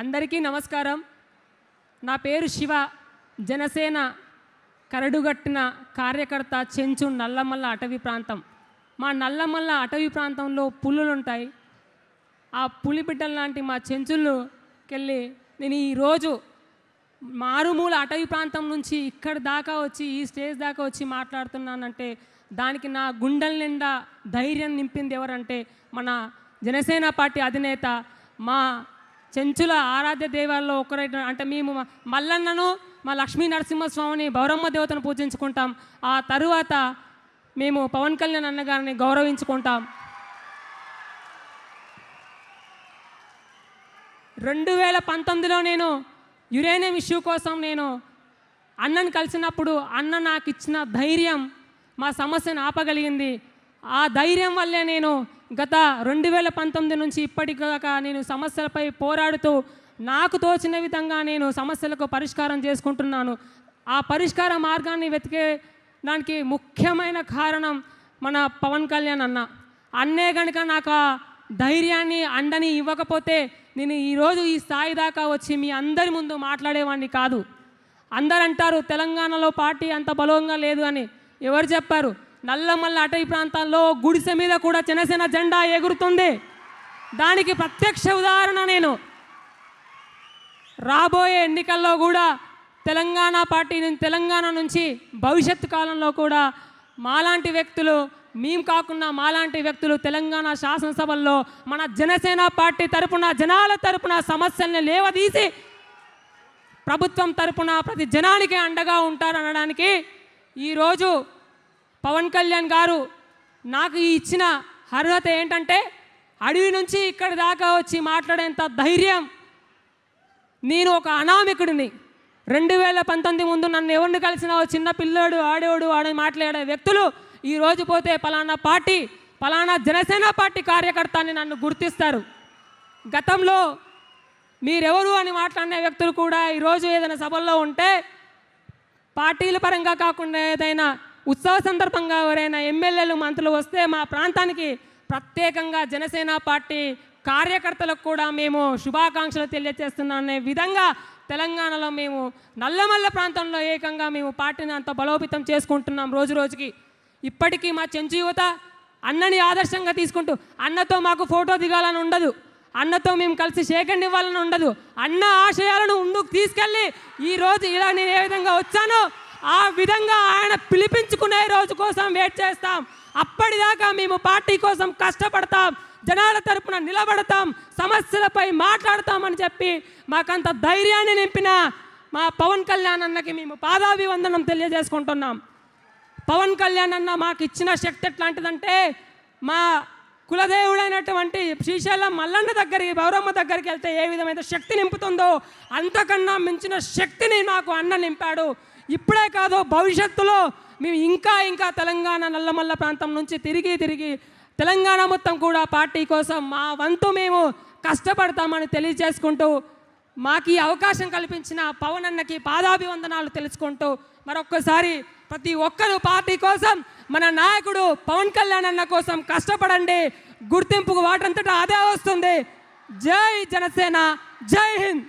అందరికీ నమస్కారం. నా పేరు శివ. జనసేన కరడుగట్టిన కార్యకర్త. చెంచు నల్లమల్ల అటవీ ప్రాంతం. మా నల్లమల్ల అటవీ ప్రాంతంలో పులులు ఉంటాయి. ఆ పులి బిడ్డల లాంటి మా చెంచుల్లోకెళ్ళి నేను ఈరోజు మారుమూల అటవీ ప్రాంతం నుంచి ఇక్కడి దాకా వచ్చి ఈ స్టేజ్ దాకా వచ్చి మాట్లాడుతున్నానంటే దానికి నా గుండెల నిండా ధైర్యం నింపింది ఎవరంటే మన జనసేన పార్టీ అధినేత, మా చెంచుల ఆరాధ్య దేవాల్లో ఒకరైన అంటే మేము మల్లన్నను, మా లక్ష్మీ నరసింహస్వామిని, బౌరమ్మ దేవతను పూజించుకుంటాం. ఆ తరువాత మేము పవన్ కళ్యాణ్ అన్నగారిని గౌరవించుకుంటాం. 2019లో నేను యురేనియం ఇష్యూ కోసం నేను అన్నను కలిసినప్పుడు అన్న నాకు ఇచ్చిన ధైర్యం మా సమస్యను ఆపగలిగింది. ఆ ధైర్యం వల్లే నేను గత 2019 నుంచి ఇప్పటిదాకా నేను సమస్యలపై పోరాడుతూ నాకు తోచిన విధంగా నేను సమస్యలకు పరిష్కారం చేసుకుంటున్నాను. ఆ పరిష్కార మార్గాన్ని వెతికే దానికి ముఖ్యమైన కారణం మన పవన్ కళ్యాణ్ అన్న. అన్నే కనుక నాకు ఆ ధైర్యాన్ని అండని ఇవ్వకపోతే నేను ఈరోజు ఈ స్థాయి దాకా వచ్చి మీ అందరి ముందు మాట్లాడేవాడిని కాదు. అందరు అంటారు తెలంగాణలో పార్టీ అంత బలంగా లేదు అని. ఎవరు చెప్పారు? నల్లమల్ల అటవీ ప్రాంతాల్లో గుడిసె మీద కూడా జనసేన జెండా ఎగురుతుంది. దానికి ప్రత్యక్ష ఉదాహరణ నేను. రాబోయే ఎన్నికల్లో కూడా తెలంగాణ పార్టీ తెలంగాణ నుంచి భవిష్యత్తు కాలంలో కూడా మాలాంటి వ్యక్తులు, మేము కాకుండా మాలాంటి వ్యక్తులు తెలంగాణ శాసనసభల్లో మన జనసేన పార్టీ తరపున, జనాల తరపున సమస్యల్ని లేవదీసి ప్రభుత్వం తరపున ప్రతి జనానికి అండగా ఉంటారనడానికి ఈరోజు పవన్ కళ్యాణ్ గారు నాకు ఇచ్చిన అర్హత ఏంటంటే అడవి నుంచి ఇక్కడి దాకా వచ్చి మాట్లాడేంత ధైర్యం. నేను ఒక అనామికుడిని. 2019 ముందు నన్ను ఎవరిని కలిసినా చిన్న పిల్లోడు, ఆడేవాడు అని మాట్లాడే వ్యక్తులు ఈరోజు పోతే పలానా పార్టీ, పలానా జనసేన పార్టీ కార్యకర్త అని నన్ను గుర్తిస్తారు. గతంలో మీరెవరు అని మాట్లాడిన వ్యక్తులు కూడా ఈరోజు ఏదైనా సభల్లో ఉంటే పార్టీల పరంగా కాకుండా ఏదైనా ఉత్సవ సందర్భంగా ఎవరైనా ఎమ్మెల్యేలు, మంత్రులు వస్తే మా ప్రాంతానికి ప్రత్యేకంగా జనసేన పార్టీ కార్యకర్తలకు కూడా మేము శుభాకాంక్షలు తెలియజేస్తున్నాం అనే విధంగా తెలంగాణలో మేము నల్లమల్ల ప్రాంతంలో ఏకంగా మేము పార్టీని అంత బలోపేతం చేసుకుంటున్నాం రోజు రోజుకి. ఇప్పటికీ మా చెంచు యువత అన్నని ఆదర్శంగా తీసుకుంటూ అన్నతో మాకు ఫోటో దిగాలని ఉండదు, అన్నతో మేము కలిసి షేకండ్ ఇవ్వాలని ఉండదు. అన్న ఆశయాలను ముందుకు తీసుకెళ్ళి ఈరోజు ఇలా నేను ఏ విధంగా వచ్చానో ఆ విధంగా ఆయన పిలిపించుకునే రోజు కోసం వెయిట్ చేస్తాం. అప్పటిదాకా మేము పార్టీ కోసం కష్టపడతాం, జనాల తరపున నిలబడతాం, సమస్యలపై మాట్లాడతామని చెప్పి మాకంత ధైర్యాన్ని నింపిన మా పవన్ కళ్యాణ్ అన్నకి మేము పాదాభివందనం తెలియజేసుకుంటున్నాం. పవన్ కళ్యాణ్ అన్న మాకు ఇచ్చిన శక్తి ఎట్లాంటిదంటే మా కులదేవుడైనటువంటి శ్రీశైలం మల్లన్న దగ్గరికి, బౌరమ్మ దగ్గరికి వెళ్తే ఏ విధమైన శక్తి నింపుతుందో అంతకన్నా మించిన శక్తిని మాకు అన్న నింపాడు. ఇప్పుడే కాదు, భవిష్యత్తులో మేము ఇంకా ఇంకా తెలంగాణ నల్లమల్ల ప్రాంతం నుంచి తిరిగి తెలంగాణ మొత్తం కూడా పార్టీ కోసం మా వంతు మేము కష్టపడతామని తెలియజేసుకుంటూ మాకు ఈ అవకాశం కల్పించిన పవన్ అన్నకి పాదాభివందనాలు తెలుసుకుంటూ మరొక్కసారి ప్రతి ఒక్కరూ పార్టీ కోసం, మన నాయకుడు పవన్ కళ్యాణ్ అన్న కోసం కష్టపడండి. గుర్తింపుకు వాటంతటా అదే వస్తుంది. జై జనసేన, జై హింద్.